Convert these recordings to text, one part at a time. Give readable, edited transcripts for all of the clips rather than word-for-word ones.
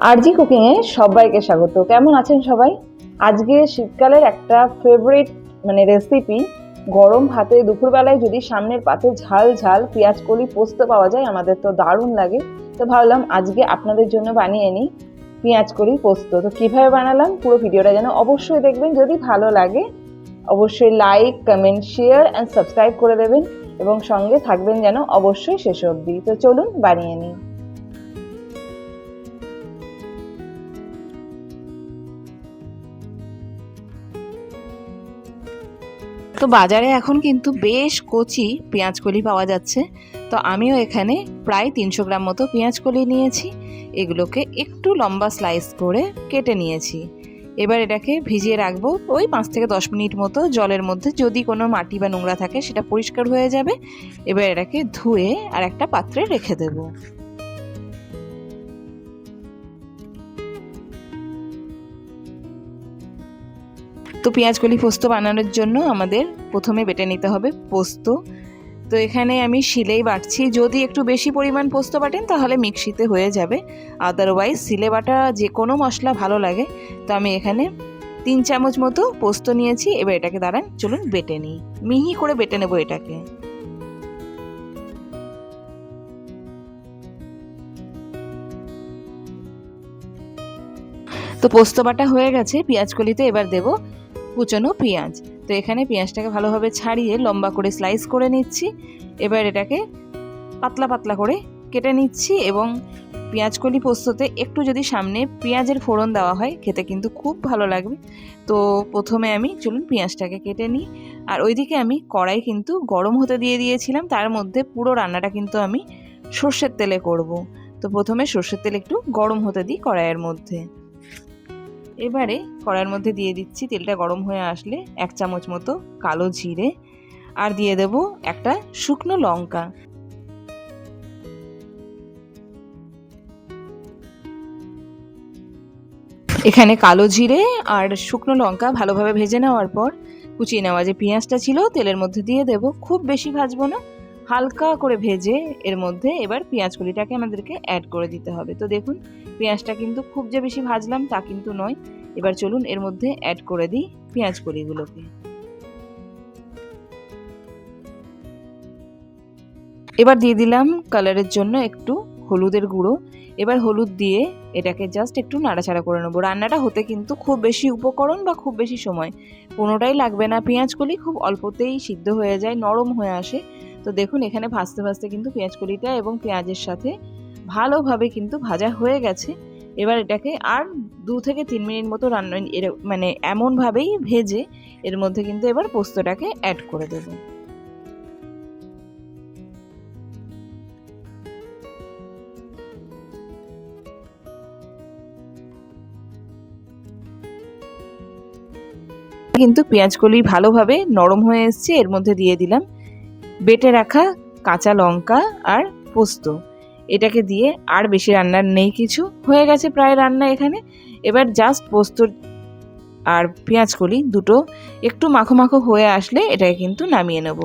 আরজি cooking এ সবাইকে স্বাগত। কেমন আছেন সবাই? আজকে শীতকালের একটা ফেভারিট রেসিপি, গরম ভাতে দুপুরবেলায় যদি সামনের পাতে ঝাল ঝাল পেঁয়াজ কলি পোস্ত পাওয়া যায় আমাদের তো দারুণ লাগে। তো ভাবলাম আজকে আপনাদের জন্য বানিয়ে নিই পেঁয়াজ কলি পোস্ত। তো কিভাবে বানালাম পুরো ভিডিওটা যেন অবশ্যই দেখবেন। যদি ভালো লাগে অবশ্যই like, comment, share and subscribe করে দেবেন এবং সঙ্গে থাকবেন যেন অবশ্যই শেষ অবধি। তো চলুন বানিয়ে নিই। তো বাজারে এখন কিন্তু বেশ কচি পেঁয়াজ কলি পাওয়া যাচ্ছে। তো আমিও এখানে প্রায় 300 গ্রাম মতো পেঁয়াজ কলি নিয়েছি। এগুলোকে একটু লম্বা স্লাইস করে কেটে নিয়েছি। এবার এটাকে ভিজিয়ে রাখবো ওই 5 থেকে 10 মিনিট মতো জলের মধ্যে। যদি কোনো মাটি বা নোংরা থাকে সেটা পরিষ্কার হয়ে যাবে। এবার এটাকে ধুয়ে আর একটা পাত্রে রেখে দেবো। তো পেঁয়াজ কলি পোস্ত বানানোর জন্য আমাদের প্রথমে বেটে নিতে হবে পোস্ত। তো এখানে আমি শিলেই বাটছি। যদি একটু বেশি পরিমাণ পোস্ত বাটেন তাহলে মিক্সিতে হয়ে যাবে, আদারওয়াইজ শিলে বাটা যে কোনো মশলা ভালো লাগে। তো আমি এখানে 3 চামচ মতো পোস্ত নিয়েছি। এবার এটাকে দাঁড়ান চলুন বেটে নিই, মিহি করে বেটে নেব এটাকে। তো পোস্ত বাটা হয়ে গেছে পেঁয়াজ কলিতে। এবার দেব কুচনো পেঁয়াজ। তো এখানে পেঁয়াজটাকে ভালোভাবে ছাড়িয়ে লম্বা করে স্লাইস করে নিচ্ছি। এবার এটাকে পাতলা পাতলা করে কেটে নিচ্ছি এবং পেঁয়াজ কলি পোস্ততে একটু যদি সামনে পেঁয়াজের ফোড়ন দেওয়া হয় খেতে কিন্তু খুব ভালো লাগবে। তো প্রথমে আমি চলুন পেঁয়াজটাকে কেটে নিই। আর ওইদিকে আমি কড়াই কিন্তু গরম হতে দিয়ে দিয়েছিলাম। তার মধ্যে পুরো রান্নাটা কিন্তু আমি সর্ষের তেলে করব। তো প্রথমে সর্ষের তেল একটু গরম হতে দিই কড়াইয়ের মধ্যে। এবারে কড়াইয়ের মধ্যে দিয়ে দিচ্ছি, তেলটা গরম হয়ে আসলে 1 চামচ মতো কালো জিরে আর দিয়ে দেব একটা শুকনো লঙ্কা। এখানে কালো জিরে আর শুকনো লঙ্কা ভালোভাবে ভেজে নেওয়ার পর কুচিয়ে নেওয়া যে পেঁয়াজটা ছিল তেলের মধ্যে দিয়ে দেব। খুব বেশি ভাজবো না, হালকা করে ভেজে এর মধ্যে এবার পেঁয়াজ কলিটাকে আমাদেরকে অ্যাড করে দিতে হবে। তো দেখুন পেঁয়াজটা কিন্তু খুব যে বেশি ভাজলাম তা কিন্তু নয়। এবার চলুন এর মধ্যে অ্যাড করে দিই পেঁয়াজ কলিগুলোকে। এবার দিয়ে দিলাম কালারের জন্য একটু হলুদের গুঁড়ো। এবার হলুদ দিয়ে এটাকে জাস্ট একটু নাড়াচাড়া করে নেবো। রান্নাটা হতে কিন্তু খুব বেশি উপকরণ বা খুব বেশি সময় কোনোটাই লাগবে না। পেঁয়াজ কলি খুব অল্পতেই সিদ্ধ হয়ে যায়, নরম হয়ে আসে। তো দেখুন এখানে ভাজতে ভাজতে কিন্তু পেঁয়াজ কলিটা এবং পেঁয়াজের সাথে ভালোভাবে কিন্তু ভাজা হয়ে গেছে। এবার এটাকে আর 2 থেকে 3 মিনিট মতো রান্না এমনভাবেই ভেজে এর মধ্যে কিন্তু এবার পোস্তটাকে অ্যাড করে দেবো। কিন্তু পেঁয়াজ কলি ভালোভাবে নরম হয়ে এসছে। এর মধ্যে দিয়ে দিলাম বেটে রাখা কাঁচা লঙ্কা আর পোস্ত। এটাকে দিয়ে আর বেশি রান্নার নেই কিছু, হয়ে গেছে প্রায় রান্না এখানে। এবার জাস্ট পোস্ত আর পেঁয়াজ কলি দুটো একটু মাখো মাখো হয়ে আসলে এটাকে কিন্তু নামিয়ে নেব।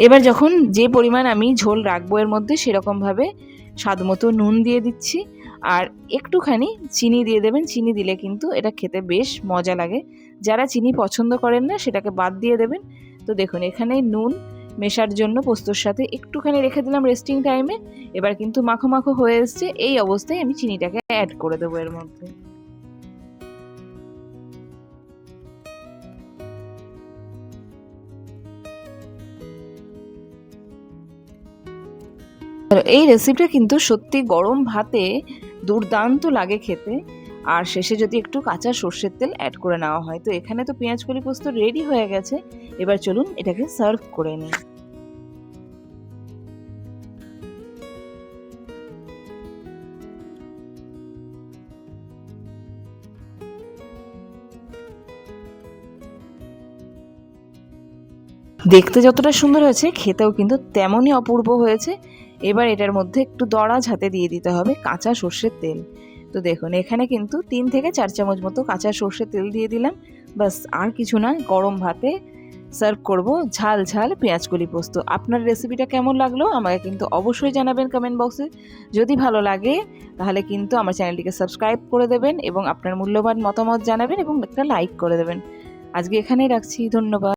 এবার যখন যে পরিমাণ আমি ঝোল রাখবো এর মধ্যে সেরকমভাবে স্বাদ মতো নুন দিয়ে দিচ্ছি আর একটুখানি চিনি দিয়ে দেবেন। চিনি দিলে কিন্তু এটা খেতে বেশ মজা লাগে। যারা চিনি পছন্দ করেন না সেটাকে বাদ দিয়ে দেবেন। তো দেখুন এখানে নুন মেশার জন্য পোস্তর সাথে একটুখানি রেখে দিলাম রেস্টিং টাইমে। এবার কিন্তু মাখো মাখো হয়ে এসছে। এই অবস্থায় আমি চিনিটাকে অ্যাড করে দেবো এর মধ্যে। এই রেসিপিটা কিন্তু সত্যি গরম ভাতে দুর্দান্ত লাগে খেতে। আর শেষে যদি একটু কাঁচা সর্ষের তেল অ্যাড করে নেওয়া হয়। তো এখানে তো পেঁয়াজ কলি পোস্ত রেডি হয়ে গেছে। এবার চলুন এটাকে সার্ভ করে নিই। দেখতে যতটা সুন্দর হয়েছে খেতেও কিন্তু তেমনই অপূর্ব হয়েছে। এবার এটার মধ্যে একটু দড়া ঝাঁতে দিয়ে দিতে হবে কাঁচা সর্ষের তেল। তো দেখুন এখানে কিন্তু 3 থেকে 4 চামচ মতো কাঁচা সর্ষের তেল দিয়ে দিলাম। বাস আর কিছু না, গরম ভাতে সার্ভ করব ঝাল ঝাল পেঁয়াজকলি পোস্ত। আপনার রেসিপিটা কেমন লাগলো আমাকে কিন্তু অবশ্যই জানাবেন কমেন্ট বক্সে। যদি ভালো লাগে তাহলে কিন্তু আমার চ্যানেলটিকে সাবস্ক্রাইব করে দেবেন এবং আপনার মূল্যবান মতামত জানাবেন এবং একটা লাইক করে দেবেন। আজকে এখানেই রাখছি, ধন্যবাদ।